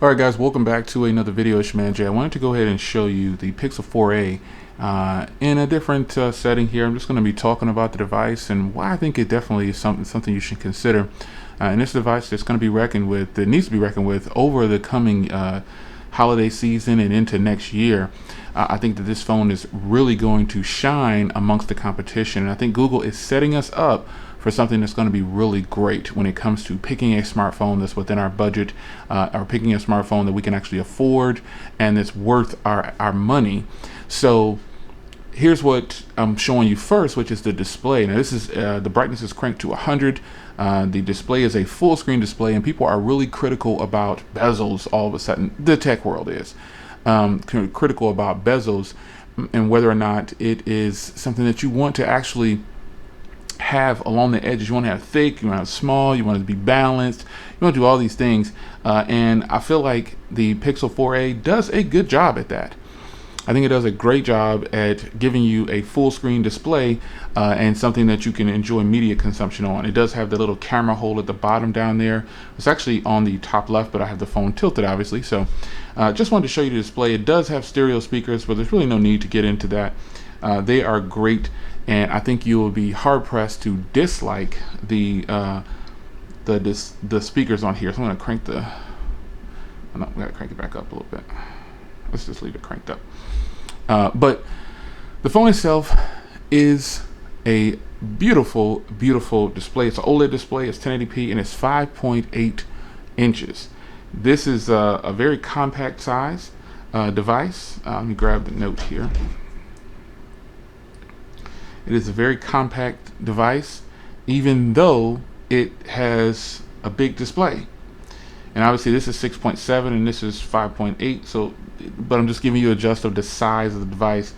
Alright guys, welcome back to another video. It's your man Jay. I wanted to go ahead and show you the Pixel 4a in a different setting here. I'm just going to be talking about the device and why I think it definitely is something you should consider. And this device that's going to be reckoned with, that needs to be reckoned with over the coming holiday season and into next year. I think that this phone is really going to shine amongst the competition, and I think Google is setting us up for something that's going to be really great when it comes to picking a smartphone that's within our budget, or picking a smartphone that we can actually afford and that's worth our money. So here's what I'm showing you first, which is the display. Now this is the brightness is cranked to 100. The display is a full screen display, and people are really critical about bezels. All of a sudden, the tech world is critical about bezels and whether or not it is something that you want to actually have along the edges. You want to have thick, you want to have small, you want it to be balanced, you want to do all these things, and I feel like the Pixel 4a does a good job at that. I think it does a great job at giving you a full screen display and something that you can enjoy media consumption on. It does have the little camera hole at the bottom down there. It's actually on the top left, but I have the phone tilted obviously, so just wanted to show you the display. It does have stereo speakers, but there's really no need to get into that. They are great, and I think you will be hard pressed to dislike the speakers on here. So I'm going to crank we got to crank it back up a little bit. Let's just leave it cranked up. But the phone itself is a beautiful, beautiful display. It's an OLED display. It's 1080p and it's 5.8 inches. This is a very compact size device. Let me grab the note here. It is a very compact device, even though it has a big display. And obviously this is 6.7 and this is 5.8. So, but I'm just giving you a gist of the size of the device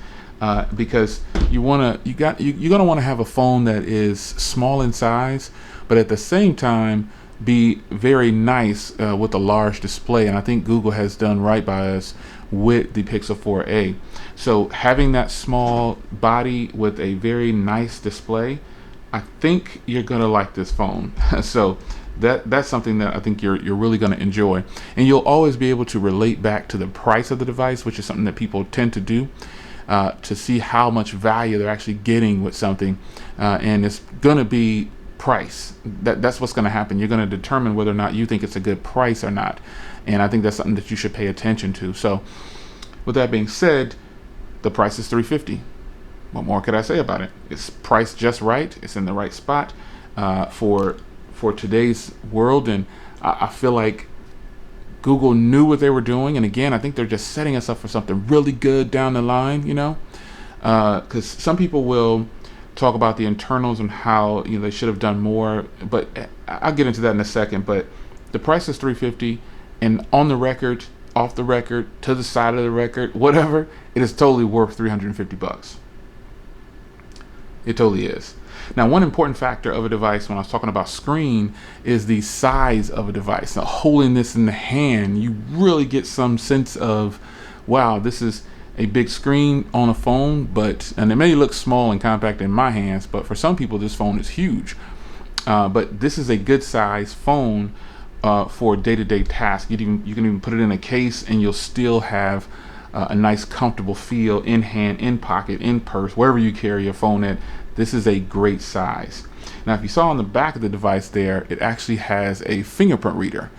because you're gonna want to have a phone that is small in size, but at the same time be very nice with a large display. And I think Google has done right by us with the Pixel 4a. So having that small body with a very nice display, I think you're gonna like this phone. So that's something that I think you're really gonna enjoy, and you'll always be able to relate back to the price of the device, which is something that people tend to do, to see how much value they're actually getting with something, and it's gonna be price. That's what's gonna happen. You're gonna determine whether or not you think it's a good price or not, and I think that's something that you should pay attention to. So with that being said, the price is $350. What more could I say about it? It's priced just right. It's in the right spot for today's world, and I feel like Google knew what they were doing. And again, I think they're just setting us up for something really good down the line, you know, because some people will talk about the internals and how they should have done more, but I'll get into that in a second. But the price is $350, and on the record, off the record, to the side of the record, whatever, it is totally worth $350. It totally is. Now, one important factor of a device when I was talking about screen is the size of a device. Now, holding this in the hand, you really get some sense of, wow, this is a big screen on a phone, and it may look small and compact in my hands, but for some people this phone is huge. But this is a good size phone for day-to-day tasks. You can even put it in a case and you'll still have a nice comfortable feel in hand, in pocket, in purse, wherever you carry your phone at. This is a great size. Now, if you saw on the back of the device there, it actually has a fingerprint reader,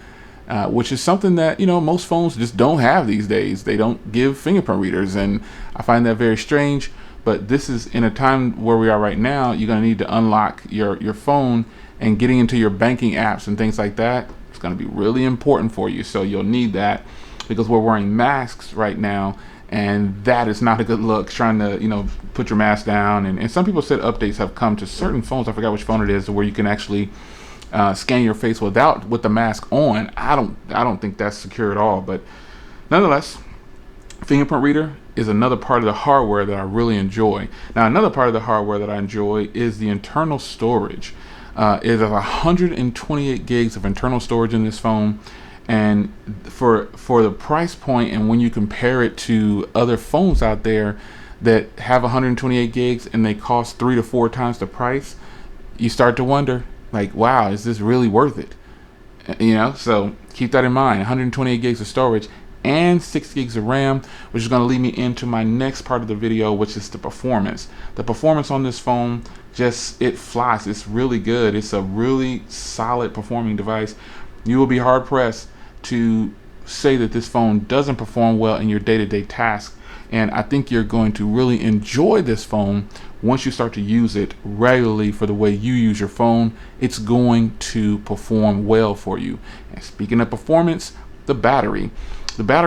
which is something that most phones just don't have these days. They don't give fingerprint readers, and I find that very strange. But this is in a time where we are right now. You're going to need to unlock your phone, and getting into your banking apps and things like that, it's going to be really important for you. So you'll need that, because we're wearing masks right now, and that is not a good look, trying to put your mask down. And some people said updates have come to certain phones, I forgot which phone it is, where you can actually scan your face with the mask on. I don't think that's secure at all, but nonetheless, fingerprint reader is another part of the hardware that I really enjoy. Now, another part of the hardware that I enjoy is the internal storage. It is 128 gigs of internal storage in this phone. And for the price point, and when you compare it to other phones out there that have 128 gigs and they cost 3 to 4 times the price, you start to wonder, like, wow, is this really worth it? You know, so keep that in mind. 128 gigs of storage and 6 gigs of RAM, which is going to lead me into my next part of the video, which is the performance. The performance on this phone, it flies. It's really good. It's a really solid performing device. You will be hard pressed to say that this phone doesn't perform well in your day-to-day tasks. And I think you're going to really enjoy this phone once you start to use it regularly for the way you use your phone. It's going to perform well for you. And speaking of performance, the battery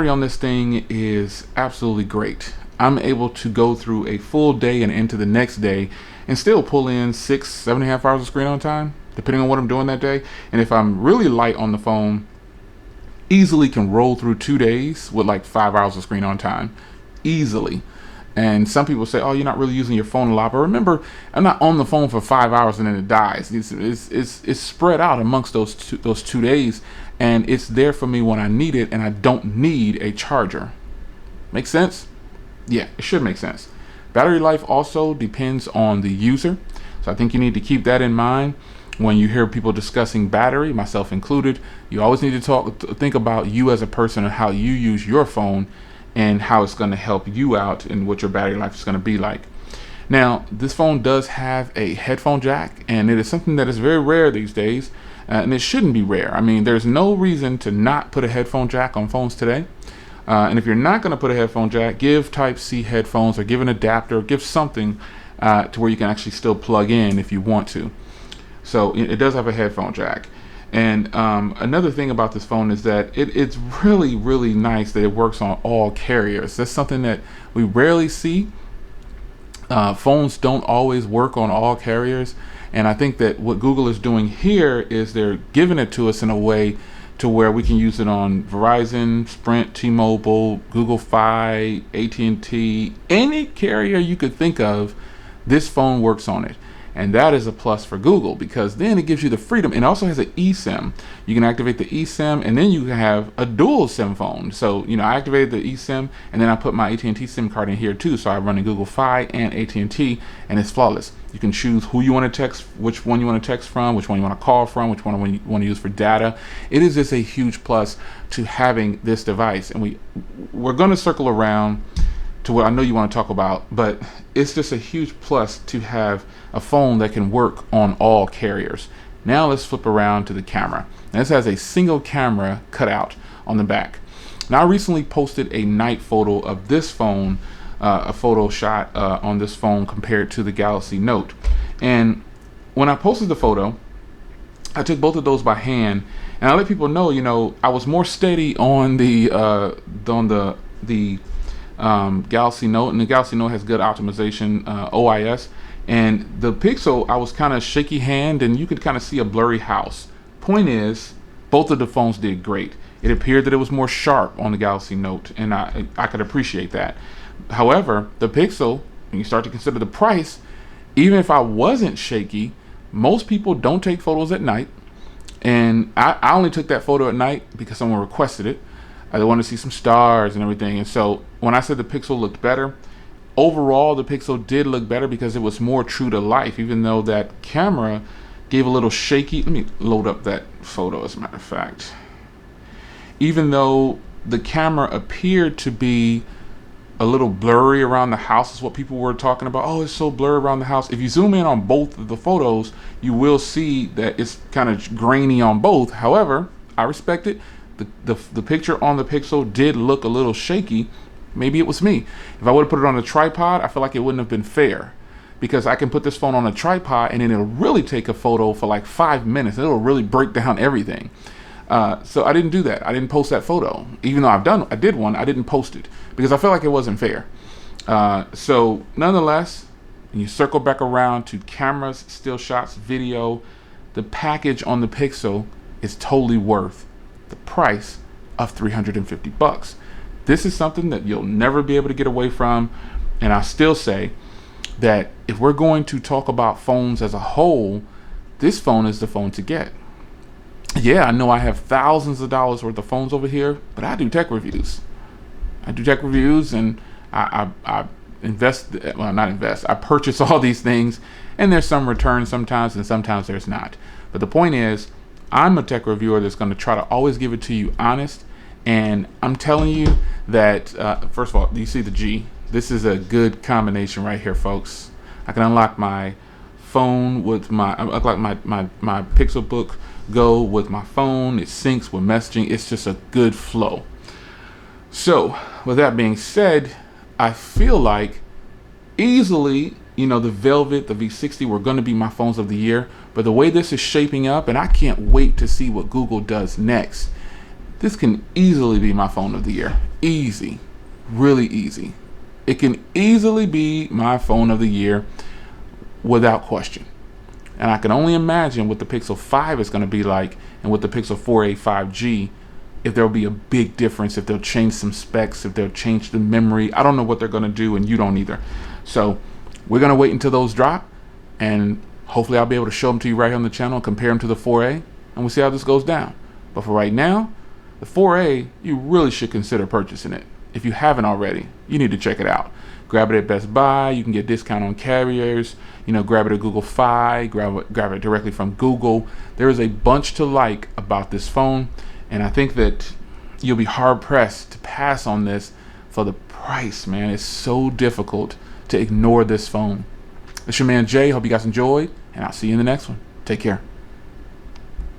on this thing is absolutely great. I'm able to go through a full day and into the next day and still pull in 7.5 hours of screen on time, depending on what I'm doing that day. And if I'm really light on the phone, easily can roll through 2 days with like 5 hours of screen on time, easily. And some people say, oh, you're not really using your phone a lot. But remember, I'm not on the phone for 5 hours and then it dies. It's spread out amongst those 2 days. And it's there for me when I need it, and I don't need a charger. Make sense? Yeah, it should make sense. Battery life also depends on the user. So I think you need to keep that in mind when you hear people discussing battery, myself included. You always need to think about you as a person and how you use your phone and how it's going to help you out and what your battery life is going to be like. Now, this phone does have a headphone jack, and it is something that is very rare these days. And it shouldn't be rare. I mean, there's no reason to not put a headphone jack on phones today. And if you're not going to put a headphone jack, give Type-C headphones or give an adapter, give something to where you can actually still plug in if you want to. So it does have a headphone jack. And another thing about this phone is that it's really, really nice that it works on all carriers. That's something that we rarely see. Phones don't always work on all carriers. And I think that what Google is doing here is they're giving it to us in a way to where we can use it on Verizon, Sprint, T-Mobile, Google Fi, AT&T, any carrier you could think of. This phone works on it. And that is a plus for Google, because then it gives you the freedom. It also has an eSIM. You can activate the eSIM, and then you can have a dual SIM phone. So, you know, I activated the eSIM, and then I put my AT&T SIM card in here too. So I run in Google Fi and AT&T, and it's flawless. You can choose who you want to text, which one you want to text from, which one you want to call from, which one you want to use for data. It is just a huge plus to having this device. And we're going to circle around to what I know you want to talk about, but it's just a huge plus to have a phone that can work on all carriers. Now let's flip around to the camera. Now, this has a single camera cutout on the back. Now I recently posted a night photo of this phone, a photo shot on this phone compared to the Galaxy Note. And when I posted the photo, I took both of those by hand, and I let people know, you know, I was more steady on the Galaxy Note, and the Galaxy Note has good optimization, OIS, and the Pixel I was kind of shaky hand, and you could kind of see a blurry house. Point is, both of the phones did great. It appeared that it was more sharp on the Galaxy Note, and I could appreciate that. However, the Pixel, when you start to consider the price, even if I wasn't shaky, most people don't take photos at night, and I only took that photo at night because someone requested it. I wanted to see some stars and everything. And so when I said the Pixel looked better, overall the Pixel did look better because it was more true to life, even though that camera gave a little shaky. Let me load up that photo as a matter of fact. Even though the camera appeared to be a little blurry around the house, is what people were talking about. Oh, it's so blurry around the house. If you zoom in on both of the photos, you will see that it's kind of grainy on both. However, I respect it. The picture on the Pixel did look a little shaky. Maybe it was me. If I would have put it on a tripod, I feel like it wouldn't have been fair, because I can put this phone on a tripod and then it'll really take a photo for like 5 minutes. It'll really break down everything. So I didn't do that. I didn't post that photo. Even though I did one, I didn't post it because I felt like it wasn't fair. So nonetheless, when you circle back around to cameras, still shots, video, the package on the Pixel is totally worth the price of $350. This is something that you'll never be able to get away from. And I still say that if we're going to talk about phones as a whole, this phone is the phone to get. Yeah, I know I have thousands of dollars worth of phones over here, but I do tech reviews. And I invest, well, not invest, I purchase all these things, and there's some return sometimes, and sometimes there's not. But the point is, I'm a tech reviewer that's going to try to always give it to you honest. And I'm telling you that, first of all, do you see the G? This is a good combination right here, folks. I can unlock my phone with my Pixel Book Go with my phone. It syncs with messaging. It's just a good flow. So with that being said, I feel like easily, you know, the Velvet, the V60 were going to be my phones of the year. But the way this is shaping up, and I can't wait to see what Google does next, this can easily be my phone of the year. Easy. Really easy. It can easily be my phone of the year without question. And I can only imagine what the Pixel 5 is going to be like and what the Pixel 4a 5G, if there'll be a big difference, if they'll change some specs, if they'll change the memory. I don't know what they're going to do, and you don't either. So we're going to wait until those drop, and hopefully I'll be able to show them to you right here on the channel and compare them to the 4a, and we'll see how this goes down. But for right now, the 4a, you really should consider purchasing it. If you haven't already, you need to check it out. Grab it at Best Buy. You can get discount on carriers. You know, grab it at Google Fi. Grab it directly from Google. There is a bunch to like about this phone, and I think that you'll be hard pressed to pass on this for the price, man. It's so difficult to ignore this phone. It's your man Jay. Hope you guys enjoyed, and I'll see you in the next one. Take care.